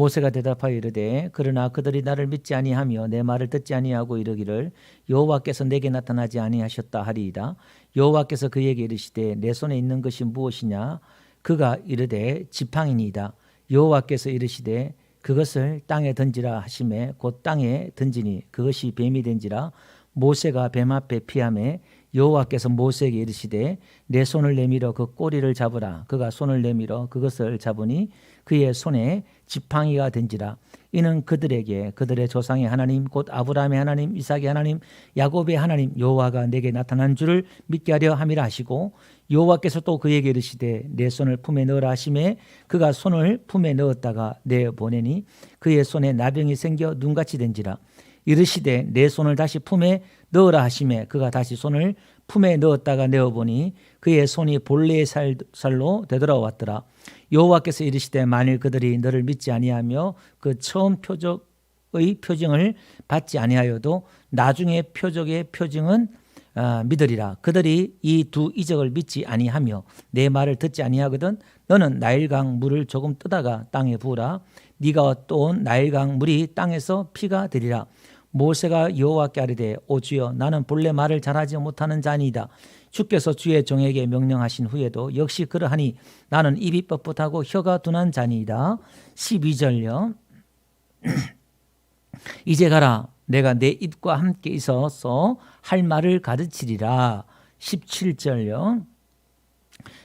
모세가 대답하여 이르되 그러나 그들이 나를 믿지 아니하며 내 말을 듣지 아니하고 이르기를 여호와께서 내게 나타나지 아니하셨다 하리이다. 여호와께서 그에게 이르시되 내 손에 있는 것이 무엇이냐? 그가 이르되 지팡이니이다. 여호와께서 이르시되 그것을 땅에 던지라 하시매 곧 땅에 던지니 그것이 뱀이 된지라. 모세가 뱀 앞에 피하매 여호와께서 모세에게 이르시되 내 손을 내밀어 그 꼬리를 잡으라. 그가 손을 내밀어 그것을 잡으니 그의 손에 지팡이가 된지라. 이는 그들에게 그들의 조상의 하나님 곧 아브라함의 하나님 이삭의 하나님 야곱의 하나님 여호와가 내게 나타난 줄을 믿게 하려 함이라 하시고 여호와께서 또 그에게 이르시되 내 손을 품에 넣으라 하시매 그가 손을 품에 넣었다가 내보내니 그의 손에 나병이 생겨 눈같이 된지라. 이르시되 내 손을 다시 품에 넣으라 하시매 그가 다시 손을 품에 넣었다가 내어보니 그의 손이 본래의 살로 되돌아왔더라. 여호와께서 이르시되 만일 그들이 너를 믿지 아니하며 그 처음 표적의 표징을 받지 아니하여도 나중에 표적의 표징은 믿으리라. 그들이 이 두 이적을 믿지 아니하며 내 말을 듣지 아니하거든 너는 나일강 물을 조금 뜨다가 땅에 부으라. 네가 떠온 나일강 물이 땅에서 피가 되리라. 모세가 여호와께 아뢰되 오 주여 나는 본래 말을 잘하지 못하는 자니이다. 주께서 주의 종에게 명령하신 후에도 역시 그러하니 나는 입이 뻣뻣하고 혀가 둔한 자니이다. 12절요. 이제 가라 내가 내 입과 함께 있어서 할 말을 가르치리라. 17절요.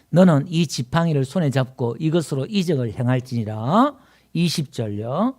너는 이 지팡이를 손에 잡고 이것으로 이적을 행할지니라. 20절요.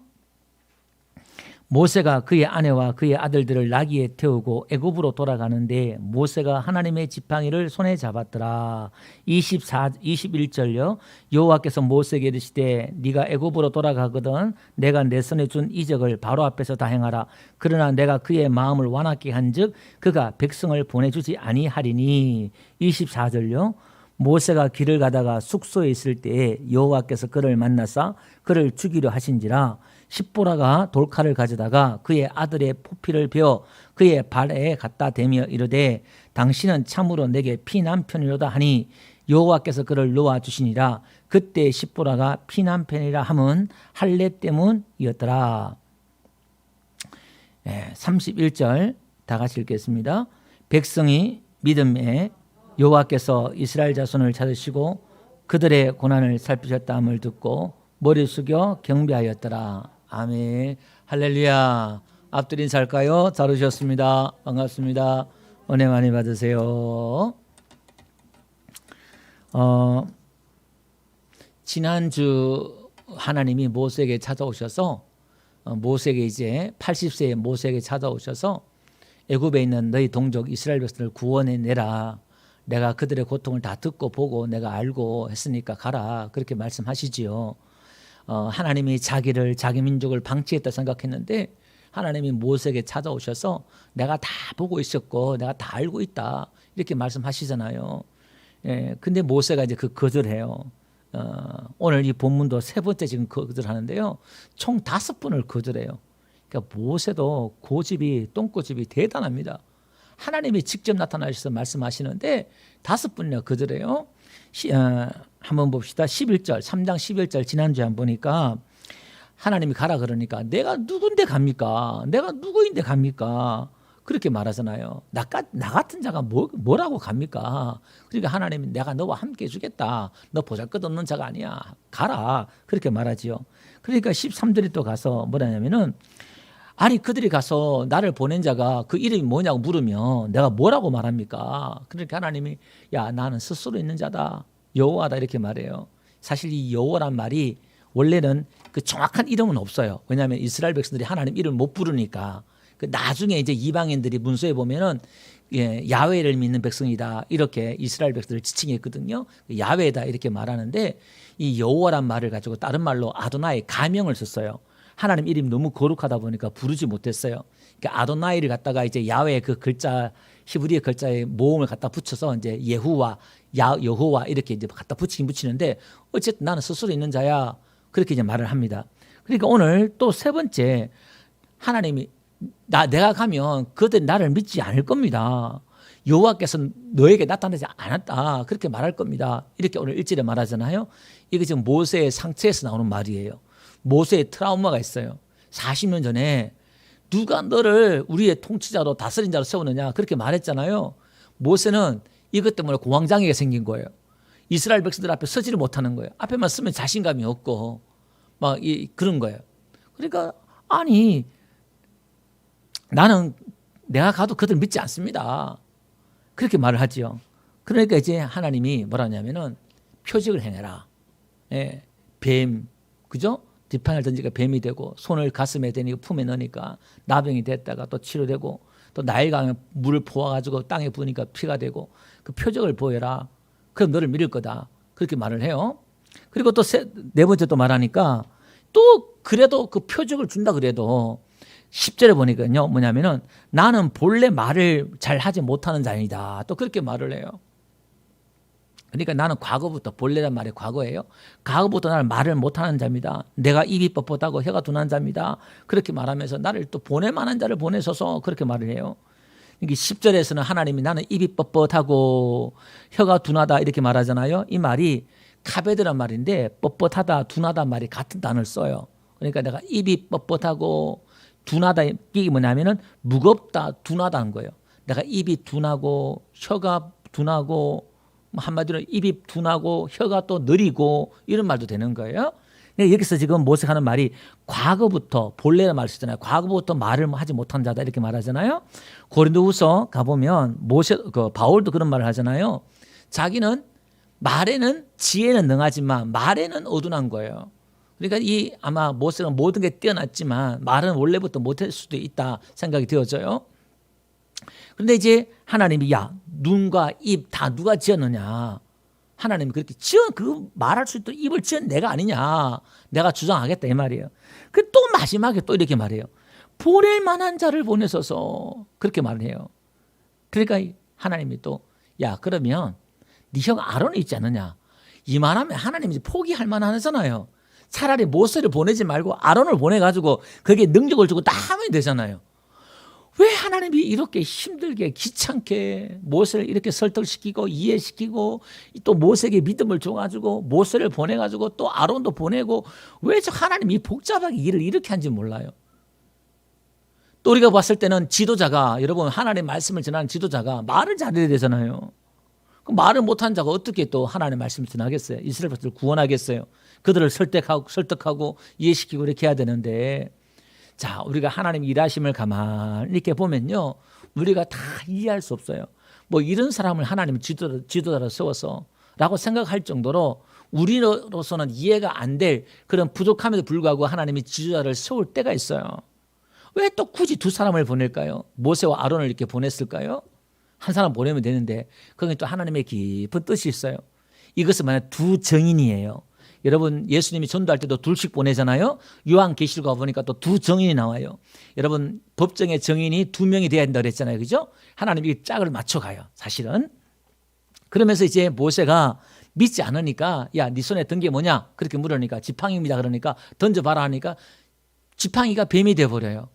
모세가 그의 아내와 그의 아들들을 나귀에 태우고 애굽으로 돌아가는데 모세가 하나님의 지팡이를 손에 잡았더라. 21절요. 여호와께서 모세에게 이르시되 네가 애굽으로 돌아가거든 내가 내 손에 준 이적을 바로 앞에서 다 행하라. 그러나 내가 그의 마음을 완악케 한즉 그가 백성을 보내주지 아니하리니. 24절요. 모세가 길을 가다가 숙소에 있을 때에 여호와께서 그를 만나사 그를 죽이려 하신지라. 십보라가 돌칼을 가져다가 그의 아들의 포피를 베어 그의 발에 갖다 대며 이르되 당신은 참으로 내게 피난편이로다 하니 여호와께서 그를 놓아 주시니라. 그때 십보라가 피난편이라 함은 할례 때문이었더라. 31절 다 같이 읽겠습니다. 백성이 믿음에 여호와께서 이스라엘 자손을 찾으시고 그들의 고난을 살피셨다함을 듣고 머리 숙여 경배하였더라. 아멘. 할렐루야. 앞들 인사할까요? 잘 오셨습니다. 반갑습니다. 은혜 많이 받으세요. 지난주 하나님이 모세에게 찾아오셔서 모세에게 이제 80세의 모세에게 찾아오셔서 애굽에 있는 너희 동족 이스라엘 백성을 구원해 내라. 내가 그들의 고통을 다 듣고 보고 내가 알고 했으니까 가라. 그렇게 말씀하시지요. 하나님이 자기를 자기 민족을 방치했다 생각했는데 하나님이 모세에게 찾아오셔서 내가 다 보고 있었고 내가 다 알고 있다 이렇게 말씀하시잖아요. 근데 모세가 이제 그 거절해요. 오늘 이 본문도 세 번째 지금 거절하는데요. 총 5번을 거절해요. 그러니까 모세도 고집이 똥고집이 대단합니다. 하나님이 직접 나타나셔서 말씀하시는데 5번이나 거절해요. 한번 봅시다. 11절 3장 11절 지난주에 한번 보니까 하나님이 가라 그러니까 내가 누군데 갑니까? 내가 누구인데 갑니까? 그렇게 말하잖아요. 나 같은 자가 뭐라고 갑니까? 그러니까 하나님이 내가 너와 함께 해주겠다. 너 보잘것없는 자가 아니야. 가라. 그렇게 말하지요. 그러니까 13절에 또 가서 뭐라냐면은 아니 그들이 가서 나를 보낸 자가 그 이름이 뭐냐고 물으면 내가 뭐라고 말합니까? 그러니까 하나님이 야 나는 스스로 있는 자다. 여호와다 이렇게 말해요. 사실 이 여호와란 말이 원래는 그 정확한 이름은 없어요. 왜냐하면 이스라엘 백성들이 하나님 이름을 못 부르니까. 그 나중에 이제 이방인들이 문서에 보면은 야훼를 믿는 백성이다 이렇게 이스라엘 백성들을 지칭했거든요. 야훼다 이렇게 말하는데 이 여호와란 말을 가지고 다른 말로 아도나이 가명을 썼어요. 하나님 이름이 너무 거룩하다 보니까 부르지 못했어요. 그러니까 아도나이를 갖다가 이제 야훼 그 글자 히브리어 글자에 모음을 갖다 붙여서 이제 예후와 여호와 이렇게 이제 갖다 붙이긴 붙이는데 어쨌든 나는 스스로 있는 자야 그렇게 이제 말을 합니다. 그러니까 오늘 또 세 번째 하나님이 내가 가면 그들이 나를 믿지 않을 겁니다. 여호와께서 너에게 나타나지 않았다 그렇게 말할 겁니다. 이렇게 오늘 1절에 말하잖아요. 이게 지금 모세의 상처에서 나오는 말이에요. 모세의 트라우마가 있어요. 40년 전에 누가 너를 우리의 통치자로 다스린 자로 세우느냐 그렇게 말했잖아요. 모세는 이것 때문에 공황장애가 생긴 거예요. 이스라엘 백성들 앞에 서지를 못하는 거예요. 앞에만 서면 자신감이 없고 막 그런 거예요. 그러니까 아니 나는 내가 가도 그들 믿지 않습니다. 그렇게 말을 하지요. 그러니까 이제 하나님이 뭐라 하냐면은 표적을 행해라. 예, 뱀, 그죠? 지팡이를 던지니까 뱀이 되고 손을 가슴에 대니까 품에 넣으니까 나병이 됐다가 또 치료되고 또 나일강에 물을 부어가지고 땅에 부으니까 피가 되고 그 표적을 보여라. 그럼 너를 믿을 거다. 그렇게 말을 해요. 그리고 또 네 번째 또 말하니까 또 그래도 그 표적을 준다 그래도 10절에 보니까요 뭐냐면은 나는 본래 말을 잘 하지 못하는 자이다. 또 그렇게 말을 해요. 그러니까 나는 과거부터 본래란 말이 과거예요. 과거부터 나는 말을 못하는 자입니다. 내가 입이 뻣뻣하고 혀가 둔한 자입니다. 그렇게 말하면서 나를 또 보낼 만한 자를 보내셔서 그렇게 말을 해요. 10절에서는 하나님이 나는 입이 뻣뻣하고 혀가 둔하다 이렇게 말하잖아요. 이 말이 카베드란 말인데 뻣뻣하다 둔하다 말이 같은 단어를 써요. 그러니까 내가 입이 뻣뻣하고 둔하다 이게 뭐냐면은 무겁다 둔하다는 거예요. 내가 입이 둔하고 혀가 둔하고 한마디로 입이 둔하고 혀가 또 느리고 이런 말도 되는 거예요. 여기서 지금 모세가 하는 말이 과거부터 본래의 말 쓰잖아요. 과거부터 말을 하지 못한 자다 이렇게 말하잖아요. 고린도후서 가보면 바울도 그런 말을 하잖아요. 자기는 말에는 지혜는 능하지만 말에는 어둔한 거예요. 그러니까 아마 모세가 모든 게 뛰어났지만 말은 원래부터 못할 수도 있다 생각이 되어져요. 그런데 이제 하나님이 야 눈과 입 다 누가 지었느냐. 하나님이 그렇게 그 말할 수 있도록 입을 지은 내가 아니냐. 내가 주장하겠다 이 말이에요. 그 또 마지막에 또 이렇게 말해요. 보낼 만한 자를 보내셔서 그렇게 말을 해요. 그러니까 하나님이 또 야 그러면 네 형 아론이 있지 않느냐. 이만하면 하나님이 포기할 만하잖아요. 차라리 모세를 보내지 말고 아론을 보내가지고 거기에 능력을 주고 다 하면 되잖아요. 왜 하나님이 이렇게 힘들게 귀찮게 모세를 이렇게 설득시키고 이해시키고 또 모세에게 믿음을 줘가지고 모세를 보내가지고 또 아론도 보내고 왜 저 하나님이 복잡하게 일을 이렇게 한지 몰라요. 또 우리가 봤을 때는 지도자가 여러분 하나님의 말씀을 전하는 지도자가 말을 잘해야 되잖아요. 그 말을 못한 자가 어떻게 또 하나님의 말씀을 전하겠어요? 이스라엘 백성을 구원하겠어요? 그들을 설득하고 이해시키고 이렇게 해야 되는데 자, 우리가 하나님 일하심을 가만히 이렇게 보면요. 우리가 다 이해할 수 없어요. 뭐 이런 사람을 하나님이 지도자로 세워서 라고 생각할 정도로 우리로서는 이해가 안 될 그런 부족함에도 불구하고 하나님이 지도자를 세울 때가 있어요. 왜 또 굳이 두 사람을 보낼까요? 모세와 아론을 이렇게 보냈을까요? 한 사람 보내면 되는데 거기 또 하나님의 깊은 뜻이 있어요. 이것은 만약 두 정인이에요. 여러분 예수님이 전도할 때도 둘씩 보내잖아요. 요한계시록 보니까 또 두 정인이 나와요. 여러분 법정의 정인이 두 명이 돼야 된다고 그랬잖아요. 그죠? 하나님이 짝을 맞춰가요. 사실은. 그러면서 이제 모세가 믿지 않으니까 야, 네 손에 든 게 뭐냐? 그렇게 물으니까 지팡이입니다. 그러니까 던져봐라 하니까 지팡이가 뱀이 돼버려요.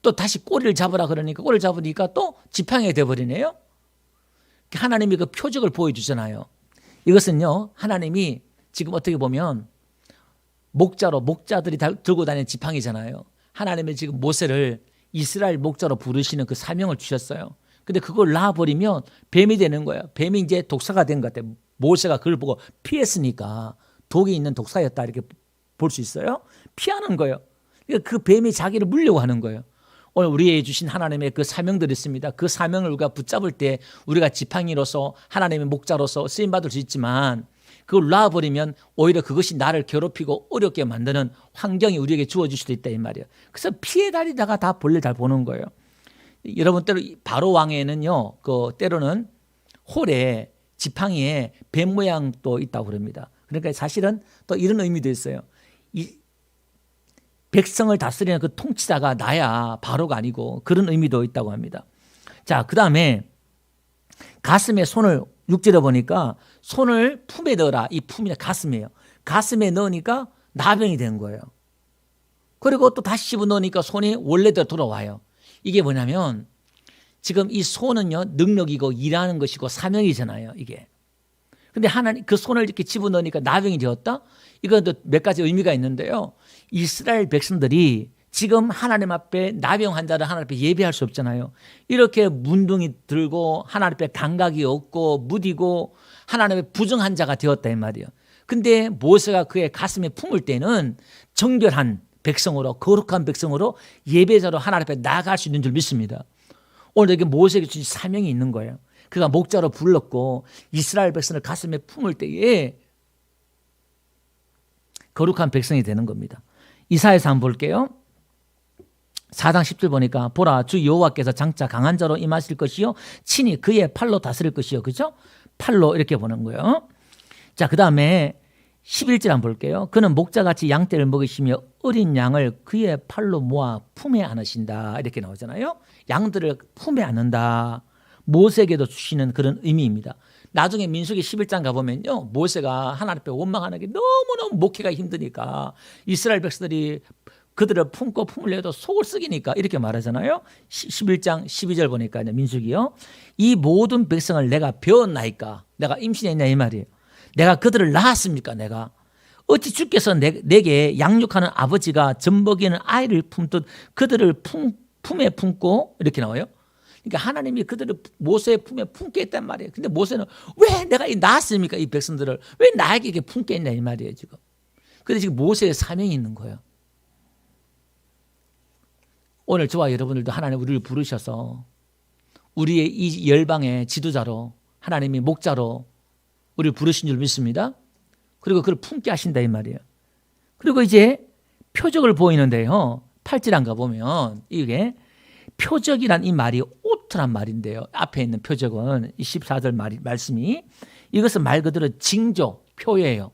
또 다시 꼬리를 잡으라 그러니까 꼬리를 잡으니까 또 지팡이가 돼버리네요. 하나님이 그 표적을 보여주잖아요. 이것은요 하나님이 지금 어떻게 보면 목자들이 들고 다니는 지팡이잖아요. 하나님이 지금 모세를 이스라엘 목자로 부르시는 그 사명을 주셨어요. 근데 그걸 놔버리면 뱀이 되는 거예요. 뱀이 이제 독사가 된 것 같아요. 모세가 그걸 보고 피했으니까 독이 있는 독사였다 이렇게 볼 수 있어요. 피하는 거예요. 그러니까 그 뱀이 자기를 물려고 하는 거예요. 오늘 우리에게 주신 하나님의 그 사명들이 있습니다. 그 사명을 우리가 붙잡을 때 우리가 지팡이로서 하나님의 목자로서 쓰임받을 수 있지만 그걸 놔버리면 오히려 그것이 나를 괴롭히고 어렵게 만드는 환경이 우리에게 주어질 수도 있다 이 말이에요. 그래서 피해 다니다가 다 본래 잘 보는 거예요. 여러분 때로 바로 왕에는요, 그 때로는 홀에 지팡이에 뱀 모양도 있다고 그럽니다. 그러니까 사실은 또 이런 의미도 있어요. 이 백성을 다스리는 그 통치자가 나야 바로가 아니고 그런 의미도 있다고 합니다. 자, 그 다음에 가슴에 손을 6절에 보니까 손을 품에 넣어라. 이 품이 가슴이에요. 가슴에 넣으니까 나병이 된 거예요. 그리고 또 다시 집어넣으니까 손이 원래대로 돌아와요. 이게 뭐냐면 지금 이 손은요 능력이고 일하는 것이고 사명이잖아요. 이게. 근데 하나님 그 손을 이렇게 집어넣으니까 나병이 되었다. 이건 또 몇 가지 의미가 있는데요. 이스라엘 백성들이 지금 하나님 앞에 나병 환자를 하나님 앞에 예배할 수 없잖아요. 이렇게 문둥이 들고 하나님 앞에 감각이 없고 무디고 하나님의 부정한 자가 되었다 이 말이에요. 근데 모세가 그의 가슴에 품을 때는 정결한 백성으로 거룩한 백성으로 예배자로 하나님 앞에 나아갈 수 있는 줄 믿습니다. 오늘 여기 모세에게 주신 사명이 있는 거예요. 그가 목자로 불렀고 이스라엘 백성을 가슴에 품을 때에 거룩한 백성이 되는 겁니다. 이사야서 한번 볼게요. 4장 10절 보니까 보라 주 여호와께서 장차 강한 자로 임하실 것이요 친히 그의 팔로 다스릴 것이요. 그죠? 팔로 이렇게 보는 거예요. 자, 그 다음에 11절 한번 볼게요. 그는 목자같이 양떼를 먹이시며 어린 양을 그의 팔로 모아 품에 안으신다. 이렇게 나오잖아요. 양들을 품에 안는다. 모세에게도 주시는 그런 의미입니다. 나중에 민수기 11장 가보면요. 모세가 하나님 앞에 원망하는 게 너무너무 목회가 힘드니까 이스라엘 백성들이 그들을 품고 품으려도 속을 썩이니까 이렇게 말하잖아요. 11장 12절 보니까 민수기요. 이 모든 백성을 내가 배웠나이까. 내가 임신했냐 이 말이에요. 내가 그들을 낳았습니까 내가. 어찌 주께서 내게 양육하는 아버지가 젖먹이는 아이를 품듯 그들을 품에 품고 이렇게 나와요. 그러니까 하나님이 그들을 모세의 품에 품게 했단 말이에요. 근데 모세는 왜 내가 낳았습니까 이 백성들을. 왜 나에게 이렇게 품게 했냐 이 말이에요 지금. 그런데 지금 모세의 사명이 있는 거예요. 오늘 저와 여러분들도 하나님 우리를 부르셔서 우리의 이 열방의 지도자로 하나님이 목자로 우리를 부르신 줄 믿습니다. 그리고 그걸 품게 하신다 이 말이에요. 그리고 이제 표적을 보이는데요. 8절 가보면 이게 표적이란 이 말이 오트란 말인데요. 앞에 있는 표적은 14절 말씀이 이것은 말 그대로 징조, 표예요.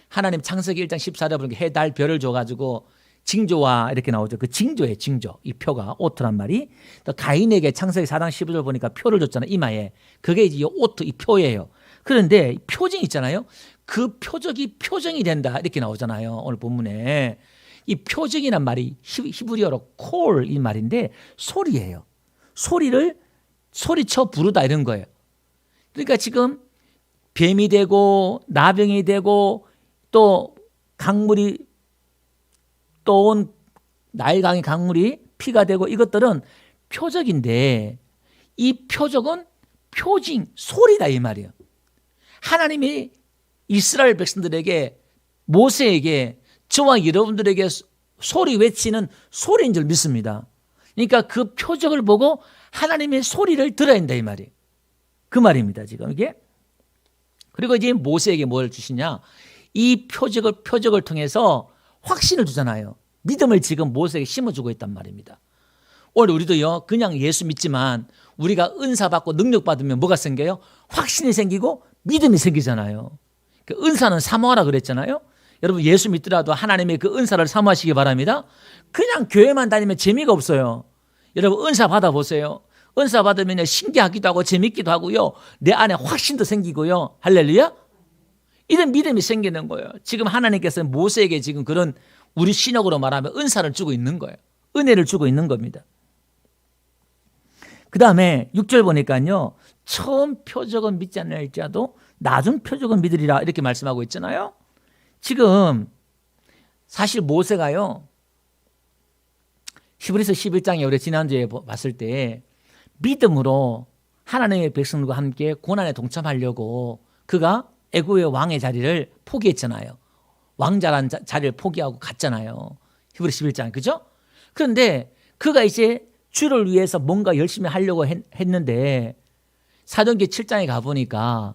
하나님 창세기 1장 14절 보니까 해, 달, 별을 줘가지고 징조와 이렇게 나오죠. 그 징조예요. 징조. 이 표가 오트란 말이. 또 가인에게 창세기 4장 15절 보니까 표를 줬잖아요. 이마에. 그게 이제 이 오트, 이 표예요. 그런데 표징 있잖아요. 그 표적이 표정이 된다 이렇게 나오잖아요. 오늘 본문에. 이 표적이란 말이 히브리어로 콜 이 말인데 소리예요. 소리를 소리쳐 부르다 이런 거예요. 그러니까 지금 뱀이 되고 나병이 되고 또 강물이 또 온 나일강의 강물이 피가 되고 이것들은 표적인데 이 표적은 표징 소리다 이 말이에요. 하나님이 이스라엘 백성들에게 모세에게 저와 여러분들에게 소리 외치는 소리인 줄 믿습니다. 그러니까 그 표적을 보고 하나님의 소리를 들어야 한다 이 말이에요. 그 말입니다 지금 이게. 그리고 이제 모세에게 뭘 주시냐. 이 표적을 통해서 확신을 주잖아요. 믿음을 지금 모세에게 심어주고 있단 말입니다. 오늘 우리도요 그냥 예수 믿지만 우리가 은사 받고 능력 받으면 뭐가 생겨요? 확신이 생기고 믿음이 생기잖아요. 그 은사는 사모하라 그랬잖아요. 여러분 예수 믿더라도 하나님의 그 은사를 사모하시기 바랍니다. 그냥 교회만 다니면 재미가 없어요. 여러분 은사 받아보세요. 은사 받으면 신기하기도 하고 재밌기도 하고요. 내 안에 확신도 생기고요. 할렐루야. 이런 믿음이 생기는 거예요. 지금 하나님께서 모세에게 지금 그런 우리 신약으로 말하면 은사를 주고 있는 거예요. 은혜를 주고 있는 겁니다. 그 다음에 6절 보니까요. 처음 표적은 믿지 않을지라도 나중 표적은 믿으리라 이렇게 말씀하고 있잖아요. 지금 사실 모세가요. 히브리서 11장에 우리 지난주에 봤을 때 믿음으로 하나님의 백성들과 함께 고난에 동참하려고 그가 애굽의 왕의 자리를 포기했잖아요. 왕자란 자리를 포기하고 갔잖아요. 히브리 11장 그죠? 그런데 그가 이제 주를 위해서 뭔가 열심히 하려고 했는데 사도행전 7장에 가보니까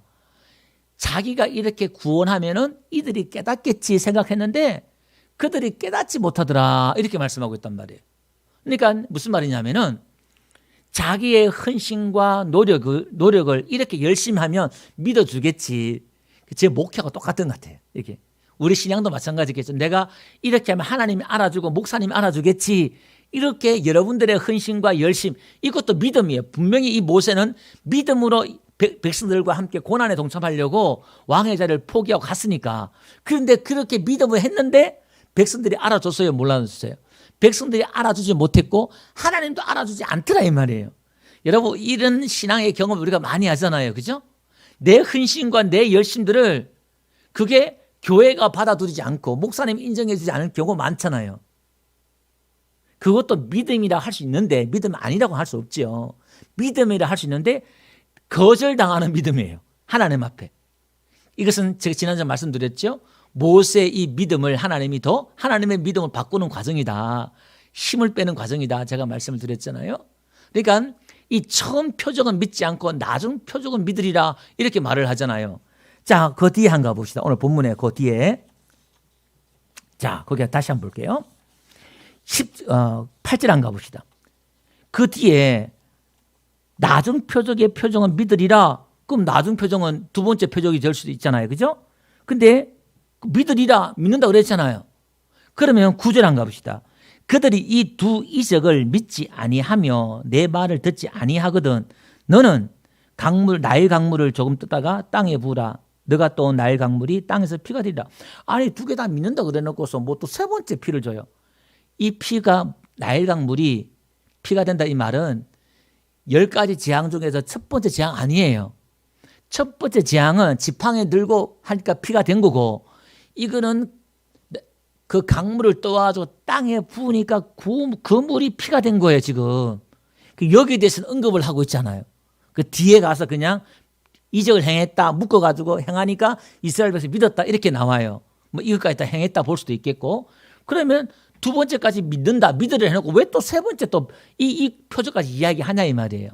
자기가 이렇게 구원하면은 이들이 깨닫겠지 생각했는데 그들이 깨닫지 못하더라 이렇게 말씀하고 있단 말이에요. 그러니까 무슨 말이냐면은 자기의 헌신과 노력을 이렇게 열심히 하면 믿어주겠지. 제 목회하고 똑같은 것 같아요. 이렇게 우리 신앙도 마찬가지겠죠. 내가 이렇게 하면 하나님이 알아주고 목사님이 알아주겠지. 이렇게 여러분들의 헌신과 열심 이것도 믿음이에요. 분명히 이 모세는 믿음으로 백성들과 함께 고난에 동참하려고 왕의 자리를 포기하고 갔으니까. 그런데 그렇게 믿음을 했는데 백성들이 알아줬어요? 몰라줬어요? 백성들이 알아주지 못했고 하나님도 알아주지 않더라 이 말이에요. 여러분 이런 신앙의 경험을 우리가 많이 하잖아요. 그죠? 내 헌신과 내 열심들을 그게 교회가 받아들이지 않고 목사님이 인정해 주지 않을 경우가 많잖아요. 그것도 믿음이라 할 수 있는데 믿음 아니라고 할 수 없지요. 믿음이라 할 수 있는데 거절당하는 믿음이에요. 하나님 앞에. 이것은 제가 지난주에 말씀드렸죠. 모세의 이 믿음을 하나님이 더 하나님의 믿음을 바꾸는 과정이다. 힘을 빼는 과정이다. 제가 말씀을 드렸잖아요. 그러니까 이 처음 표적은 믿지 않고 나중 표적은 믿으리라 이렇게 말을 하잖아요. 자, 그 뒤에 한번 봅시다. 오늘 본문에 그 뒤에. 자, 거기 다시 한번 볼게요. 8절 한번 가봅시다. 그 뒤에 나중 표적의 표정은 믿으리라. 그럼 나중 표정은 두 번째 표적이 될 수도 있잖아요. 그죠? 근데 믿으리라, 믿는다 그랬잖아요. 그러면 9절 한번 가봅시다. 그들이 이 두 이적을 믿지 아니하며 내 말을 듣지 아니하거든 너는 나일 강물을 조금 뜨다가 땅에 부으라. 너가 또 나일 강물이 땅에서 피가 되리라. 아니 두 개 다 믿는다 그래놓고서 뭐 또 세 번째 피를 줘요. 이 피가 나일 강물이 피가 된다 이 말은 10가지 재앙 중에서 첫 번째 재앙 아니에요. 첫 번째 재앙은 지팡이 들고 하니까 피가 된 거고 이거는 그 강물을 떠와서 땅에 부으니까 그 물이 피가 된 거예요 지금. 여기에 대해서는 언급을 하고 있잖아요. 그 뒤에 가서 그냥 이적을 행했다 묶어가지고 행하니까 이스라엘 백성이 믿었다 이렇게 나와요. 뭐 이것까지 다 행했다 볼 수도 있겠고 그러면 두 번째까지 믿으려 해놓고 왜 또 세 번째 또 이 표적까지 이야기하냐 이 말이에요.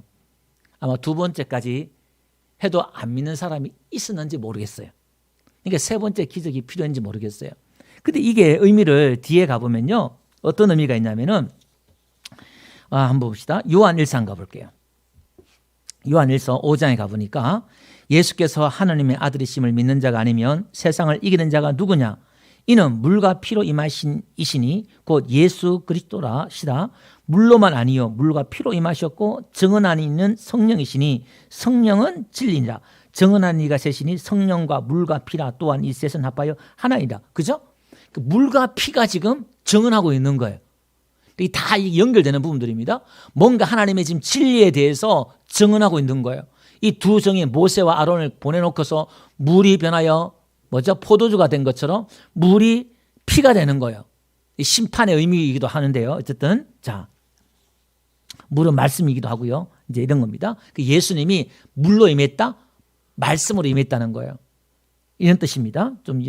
아마 두 번째까지 해도 안 믿는 사람이 있었는지 모르겠어요. 그러니까 세 번째 기적이 필요한지 모르겠어요. 근데 이게 의미를 뒤에 가보면요. 어떤 의미가 있냐면은, 한번 봅시다. 요한일서 가볼게요. 요한일서 5장에 가보니까 예수께서 하나님의 아들이심을 믿는 자가 아니면 세상을 이기는 자가 누구냐? 이는 물과 피로 임하신 이시니 곧 예수 그리스도라시다. 물로만 아니요 물과 피로 임하셨고 정은 안에 있는 성령이시니 성령은 진리니라. 정은 안에 이가 셋이니 성령과 물과 피라 또한 이 셋은 합하여 하나이다. 그죠? 그 물과 피가 지금 정은하고 있는 거예요. 이게 다 연결되는 부분들입니다. 뭔가 하나님의 지금 진리에 대해서 정은하고 있는 거예요. 이 두 정이 모세와 아론을 보내놓고서 물이 변하여 포도주가 된 것처럼 물이 피가 되는 거예요. 심판의 의미이기도 하는데요. 어쨌든 자 물은 말씀이기도 하고요. 이제 이런 겁니다. 예수님이 물로 임했다, 말씀으로 임했다는 거예요. 이런 뜻입니다. 좀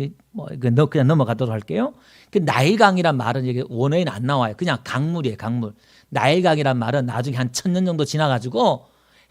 그냥 넘어가도록 할게요. 나일강이란 말은 여기 원어에는 안 나와요. 그냥 강물이에요, 강물. 나일강이란 말은 나중에 한 1000년 정도 지나가지고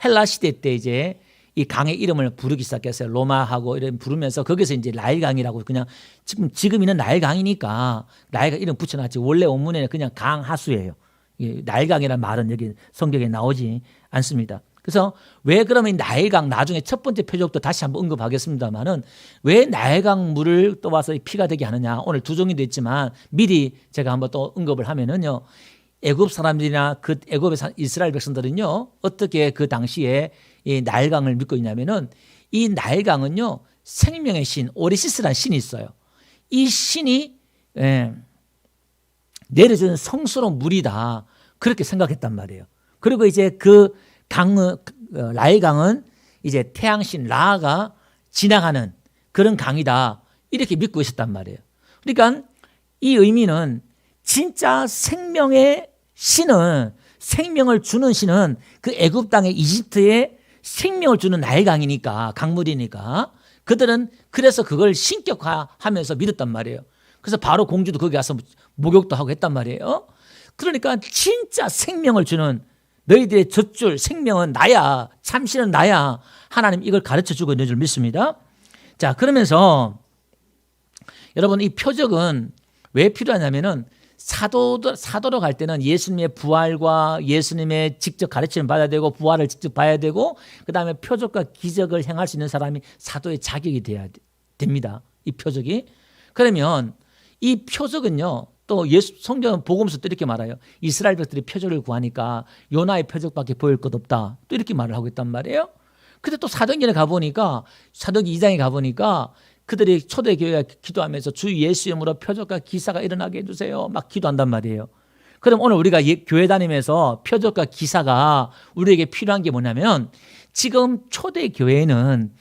헬라 시대 때 이제 이 강의 이름을 부르기 시작했어요. 로마하고 이런 부르면서 거기서 이제 나일강이라고 그냥 지금 있는 나일강이니까 나일강 이름 붙여놨지. 원래 원문에는 그냥 강하수예요. 나일강이라는 말은 여기 성경에 나오지 않습니다. 그래서 왜 그러면 나일강 나중에 첫 번째 표적도 다시 한번 언급하겠습니다만은 왜 나일강 물을 떠와서 피가 되게 하느냐. 오늘 두 종이 됐지만 미리 제가 한번 또 언급을 하면은요. 애굽 사람들이나 그 애굽의 이스라엘 백성들은요. 어떻게 그 당시에 이 나일강을 믿고 있냐면은 이 나일강은요. 생명의 신 오리시스라는 신이 있어요. 이 신이 내려주는 성스러운 물이다. 그렇게 생각했단 말이에요. 그리고 이제 그 나일강은 이제 태양신 라가 지나가는 그런 강이다. 이렇게 믿고 있었단 말이에요. 그러니까 이 의미는 진짜 생명의 신은 생명을 주는 신은 그 애굽 땅의 이집트에 생명을 주는 나일강이니까 강물이니까 그들은 그래서 그걸 신격화하면서 믿었단 말이에요. 그래서 바로 공주도 거기 가서 목욕도 하고 했단 말이에요. 그러니까 진짜 생명을 주는 너희들의 젖줄 생명은 나야, 참신은 나야. 하나님 이걸 가르쳐주고 있는 줄 믿습니다. 자, 그러면서 여러분 이 표적은 왜 필요하냐면은 사도로 갈 때는 예수님의 부활과 예수님의 직접 가르침을 받아야 되고 부활을 직접 봐야 되고 그다음에 표적과 기적을 행할 수 있는 사람이 사도의 자격이 돼야 됩니다. 이 표적이. 그러면 이 표적은요. 또 성경은 복음서 또 이렇게 말해요. 이스라엘 백성들이 표적을 구하니까 요나의 표적밖에 보일 것 없다. 또 이렇게 말을 하고 있단 말이에요. 근데 또 사도행전에 가보니까 사도기 2장에 가보니까 그들이 초대교회가 기도하면서 주 예수 이름으로 표적과 기사가 일어나게 해주세요. 막 기도한단 말이에요. 그럼 오늘 우리가 교회 다니면서 표적과 기사가 우리에게 필요한 게 뭐냐면 지금 초대교회는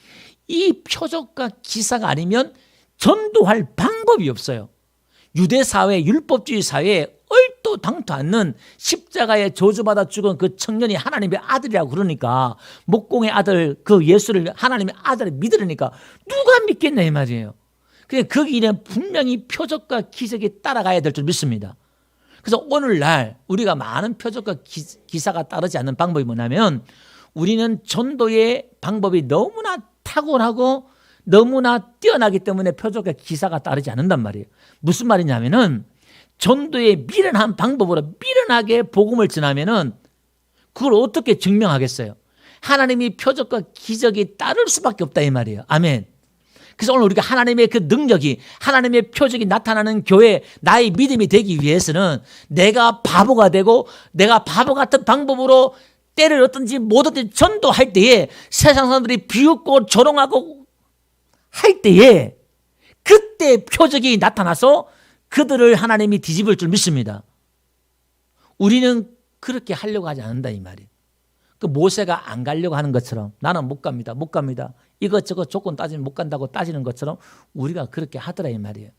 이 표적과 기사가 아니면 전도할 방법이 없어요. 유대 사회, 율법주의 사회에 얼도 당도 않는 십자가에 저주받아 죽은 그 청년이 하나님의 아들이라고 그러니까, 목공의 아들, 그 예수를 하나님의 아들을 믿으려니까 누가 믿겠냐 이 말이에요. 그냥 거기는 분명히 표적과 기적이 따라가야 될 줄 믿습니다. 그래서 오늘날 우리가 많은 표적과 기사가 따르지 않는 방법이 뭐냐면, 우리는 전도의 방법이 너무나 탁월하고 너무나 뛰어나기 때문에 표적과 기사가 따르지 않는단 말이에요. 무슨 말이냐면은, 전도의 미련한 방법으로 미련하게 복음을 전하면은 그걸 어떻게 증명하겠어요? 하나님이 표적과 기적이 따를 수밖에 없다 이 말이에요. 아멘. 그래서 오늘 우리가 하나님의 그 능력이, 하나님의 표적이 나타나는 교회, 나의 믿음이 되기 위해서는 내가 바보가 되고 내가 바보 같은 방법으로 때를 얻든지 못 얻든지 전도할 때에 세상 사람들이 비웃고 조롱하고 할 때에 그때 표적이 나타나서 그들을 하나님이 뒤집을 줄 믿습니다. 우리는 그렇게 하려고 하지 않는다 이 말이에요. 그 모세가 안 가려고 하는 것처럼, 나는 못 갑니다. 못 갑니다. 이것저것 조건 따지면 못 간다고 따지는 것처럼 우리가 그렇게 하더라 이 말이에요.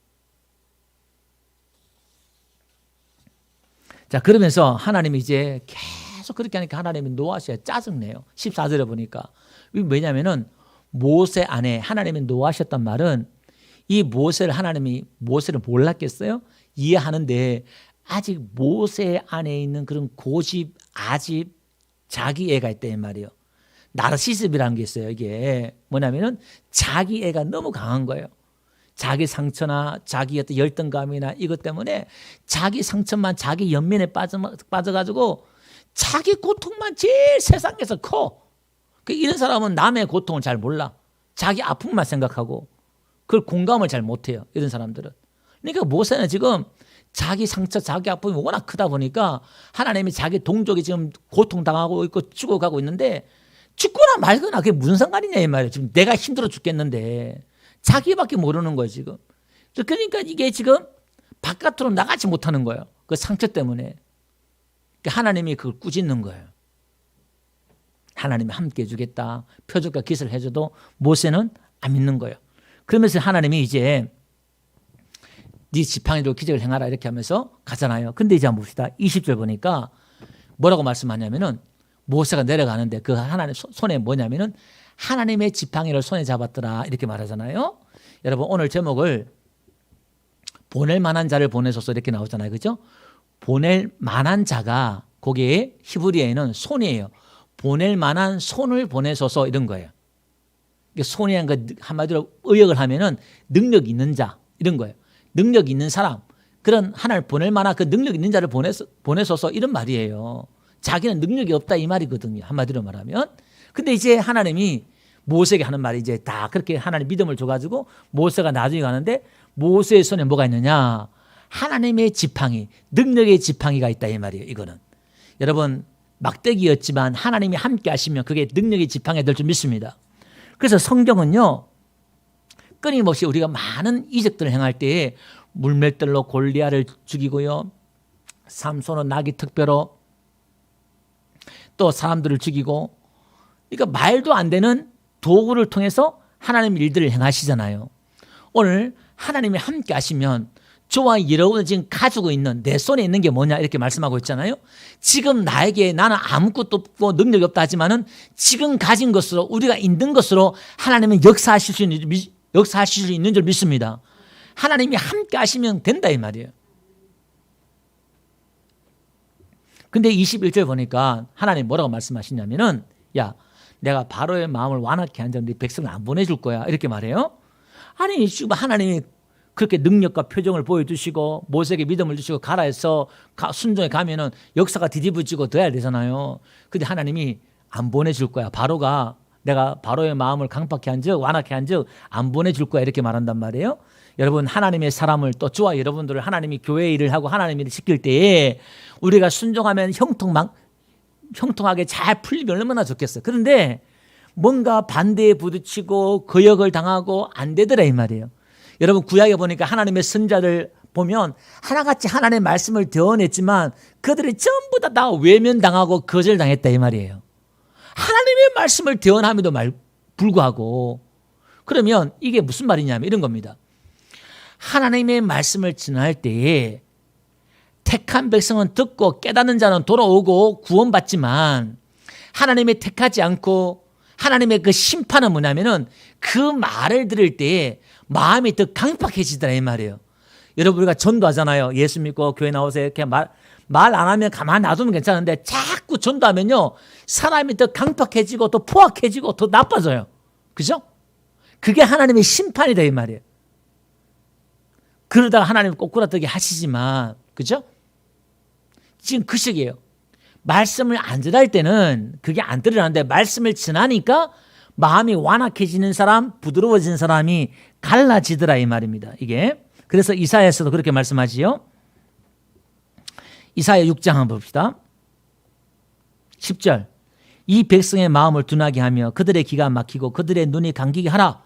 자, 그러면서 하나님이 이제 계속 그렇게 하니까 하나님이 노아시아 짜증내요. 14절에 보니까. 왜냐하면은 모세 안에 하나님이 노하셨단 말은, 이 하나님이 모세를 몰랐겠어요? 이해하는데 아직 모세 안에 있는 그런 고집, 아집, 자기애가 있단 말이에요. 나르시즘이라는 게 있어요. 이게 뭐냐면은 자기애가 너무 강한 거예요. 자기 상처나 자기 어떤 열등감이나 이것 때문에 자기 상처만, 자기 연민에 빠져가지고 자기 고통만 제일 세상에서 커. 이런 사람은 남의 고통을 잘 몰라. 자기 아픔만 생각하고 그걸 공감을 잘 못해요. 이런 사람들은. 그러니까 모세는 지금 자기 상처, 자기 아픔이 워낙 크다 보니까 하나님이 자기 동족이 지금 고통당하고 있고 죽어가고 있는데, 죽거나 말거나 그게 무슨 상관이냐 이 말이에요. 지금 내가 힘들어 죽겠는데 자기밖에 모르는 거예요 지금. 그러니까 이게 지금 바깥으로 나가지 못하는 거예요. 그 상처 때문에. 그러니까 하나님이 그걸 꾸짖는 거예요. 하나님이 함께 해주겠다, 표적과 기술을 해줘도 모세는 안 믿는 거예요. 그러면서 하나님이 이제 네 지팡이로 기적을 행하라 이렇게 하면서 가잖아요. 근데 이제 한번 봅시다. 20절 보니까 뭐라고 말씀하냐면은, 모세가 내려가는데 그 하나님 손에 뭐냐면은 하나님의 지팡이를 손에 잡았더라 이렇게 말하잖아요. 여러분 오늘 제목을 보낼 만한 자를 보내소서 이렇게 나오잖아요. 그죠? 보낼 만한 자가 거기에 히브리어에는 손이에요. 보낼 만한 손을 보내소서 이런 거예요. 손이라는 거 한마디로 의역을 하면은 능력 있는 자 이런 거예요. 능력 있는 사람, 그런 하나를 보낼 만한 그 능력 있는 자를 보내소서 이런 말이에요. 자기는 능력이 없다 이 말이거든요. 한마디로 말하면. 근데 이제 하나님이 모세에게 하는 말이 이제 다 그렇게 하나님 믿음을 줘가지고 모세가 나중에 가는데, 모세의 손에 뭐가 있느냐? 하나님의 지팡이, 능력의 지팡이가 있다 이 말이에요. 이거는 여러분 막대기였지만 하나님이 함께 하시면 그게 능력의 지팡이가 될 줄 믿습니다. 그래서 성경은요, 끊임없이 우리가 많은 이적들을 행할 때에 물맷돌로 골리앗을 죽이고요, 삼손은 나귀 특별로 또 사람들을 죽이고, 그러니까 말도 안 되는 도구를 통해서 하나님 일들을 행하시잖아요. 오늘 하나님이 함께 하시면 저와 여러분이 지금 가지고 있는, 내 손에 있는 게 뭐냐 이렇게 말씀하고 있잖아요. 지금 나에게 나는 아무것도 없고 능력이 없다 하지만은 지금 가진 것으로, 우리가 있는 것으로 하나님은 역사하실 수 있는 줄 믿습니다. 하나님이 함께 하시면 된다 이 말이에요. 근데 21절 보니까 하나님 뭐라고 말씀하시냐면은, 야, 내가 바로의 마음을 완악케 한 자는 네 백성을 안 보내줄 거야 이렇게 말해요. 아니 지금 하나님이 그렇게 능력과 표정을 보여주시고 모세에게 믿음을 주시고 가라 해서 순종에 가면은 역사가 뒤집어지고 돼야 되잖아요. 근데 하나님이 안 보내줄 거야. 바로가, 내가 바로의 마음을 강팍케 한 즉, 완악케 한 즉 안 보내줄 거야 이렇게 말한단 말이에요. 여러분 하나님의 사람을, 또 저와 여러분들을 하나님이 교회 일을 하고 하나님 일을 시킬 때에 우리가 순종하면 형통하게 잘 풀리면 얼마나 좋겠어요. 그런데 뭔가 반대에 부딪히고 거역을 당하고 안 되더라 이 말이에요. 여러분 구약에 보니까 하나님의 선자들 보면 하나같이 하나님의 말씀을 대언했지만 그들이 전부 다 외면당하고 거절당했다 이 말이에요. 하나님의 말씀을 대언함에도 불구하고. 그러면 이게 무슨 말이냐면 이런 겁니다. 하나님의 말씀을 전할 때에 택한 백성은 듣고 깨닫는 자는 돌아오고 구원받지만 하나님의 택하지 않고 하나님의 그 심판은 뭐냐면은 그 말을 들을 때에 마음이 더 강팍해지더라 이 말이에요. 여러분 우리가 전도하잖아요. 예수 믿고 교회 나오세요. 이렇게 말 안 하면 가만 놔두면 괜찮은데 자꾸 전도하면요. 사람이 더 강팍해지고 더 포악해지고 더 나빠져요. 그죠? 그게 하나님의 심판이다 이 말이에요. 그러다가 하나님 꼬꾸라뜨기 하시지만 그죠? 지금 그 시기예요. 말씀을 안 전할 때는 그게 안 드러나는데 말씀을 전하니까 마음이 완악해지는 사람, 부드러워지는 사람이 갈라지더라 이 말입니다. 이게 그래서 이사야에서도 그렇게 말씀하지요. 이사야 6장 한번 봅시다. 10절 이 백성의 마음을 둔하게 하며 그들의 귀가 막히고 그들의 눈이 감기게 하라.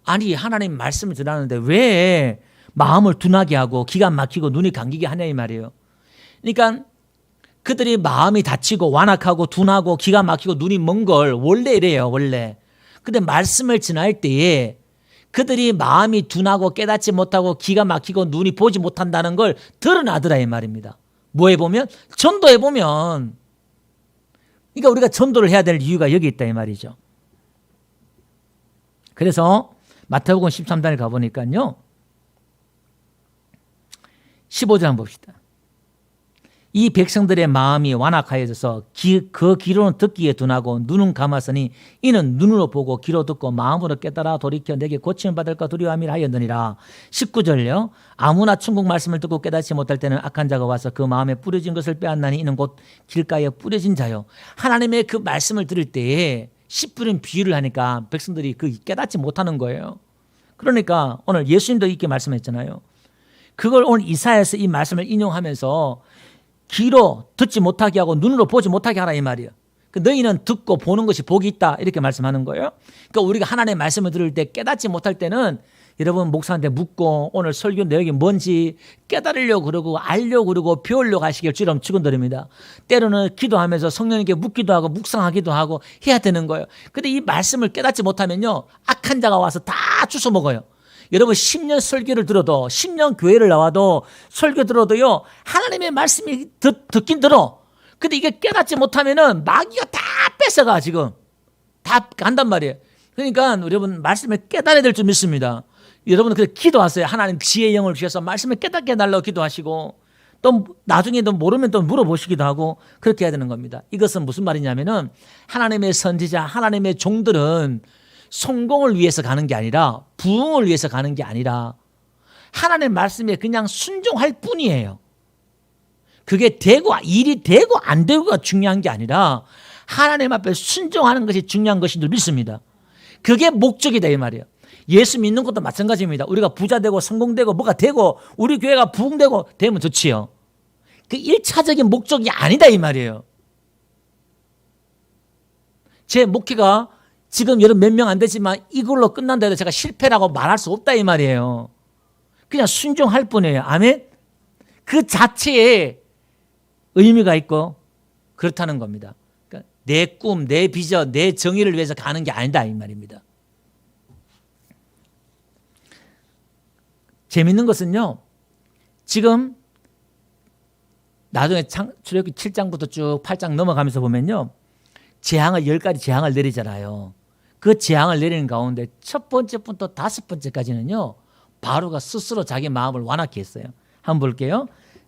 아니 하나님 말씀을 전하는데 왜 마음을 둔하게 하고 귀가 막히고 눈이 감기게 하냐 이 말이에요. 그러니까 그들이 마음이 다치고 완악하고 둔하고 기가 막히고 눈이 먼 걸 원래 이래요 원래. 근데 말씀을 전할 때에 그들이 마음이 둔하고 깨닫지 못하고 기가 막히고 눈이 보지 못한다는 걸 드러나더라 이 말입니다. 뭐해 보면 전도해 보면 그러니까 우리가 전도를 해야 될 이유가 여기 있다 이 말이죠. 그래서 마태복음 13장에 가보니까요 15절 한번 봅시다. 이 백성들의 마음이 완악하여져서 그 귀로는 듣기에 둔하고 눈은 감았으니 이는 눈으로 보고 귀로 듣고 마음으로 깨달아 돌이켜 내게 고침을 받을까 두려워함이라 하였느니라. 19절요. 아무나 천국 말씀을 듣고 깨닫지 못할 때는 악한 자가 와서 그 마음에 뿌려진 것을 빼앗나니 이는 곧 길가에 뿌려진 자요. 하나님의 그 말씀을 들을 때에 씨 뿌린 비유를 하니까 백성들이 그 깨닫지 못하는 거예요. 그러니까 오늘 예수님도 이렇게 말씀했잖아요. 그걸 오늘 이사야에서 이 말씀을 인용하면서 귀로 듣지 못하게 하고 눈으로 보지 못하게 하라 이 말이에요. 너희는 듣고 보는 것이 복이 있다 이렇게 말씀하는 거예요. 그러니까 우리가 하나님의 말씀을 들을 때 깨닫지 못할 때는 여러분 목사한테 묻고 오늘 설교 내용이 뭔지 깨달으려고 그러고 알려고 그러고 배우려고 하시길 주름 축원드립니다. 때로는 기도하면서 성령님께 묻기도 하고 묵상하기도 하고 해야 되는 거예요. 근데 이 말씀을 깨닫지 못하면요 악한 자가 와서 다 주워 먹어요. 여러분 10년 설교를 들어도 10년 교회를 나와도 설교 들어도요 하나님의 말씀이 듣긴 들어. 근데 이게 깨닫지 못하면은 마귀가 다 뺏어가 지금 다 간단 말이에요. 그러니까 여러분 말씀을 깨달아야 될 줄 믿습니다. 여러분은 그렇게 기도하세요. 하나님 지혜의 영을 주셔서 말씀을 깨닫게 해달라고 기도하시고 또 나중에 또 모르면 또 물어보시기도 하고 그렇게 해야 되는 겁니다. 이것은 무슨 말이냐면은 하나님의 선지자 하나님의 종들은 성공을 위해서 가는 게 아니라 부흥을 위해서 가는 게 아니라 하나님의 말씀에 그냥 순종할 뿐이에요. 그게 되고 일이 되고 안 되고가 중요한 게 아니라 하나님 앞에 순종하는 것이 중요한 것인 줄 믿습니다. 그게 목적이다 이 말이에요. 예수 믿는 것도 마찬가지입니다. 우리가 부자 되고 성공되고 뭐가 되고 우리 교회가 부흥되고 되면 좋지요. 그 1차적인 목적이 아니다 이 말이에요. 제 목회가 지금 여러분 몇 명 안 되지만 이걸로 끝난다 해도 제가 실패라고 말할 수 없다 이 말이에요. 그냥 순종할 뿐이에요. 아멘? 그 자체에 의미가 있고 그렇다는 겁니다. 그러니까 내 꿈, 내 비전, 내 정의를 위해서 가는 게 아니다 이 말입니다. 재밌는 것은요. 지금 나중에 출애굽기 7장부터 쭉 8장 넘어가면서 보면요. 재앙을 10가지 재앙을 내리잖아요. 그 재앙을 내리는 가운데 첫 번째부터 5번째까지는요. 바로가 스스로 자기 마음을 완악히 했어요. 한번 볼게요.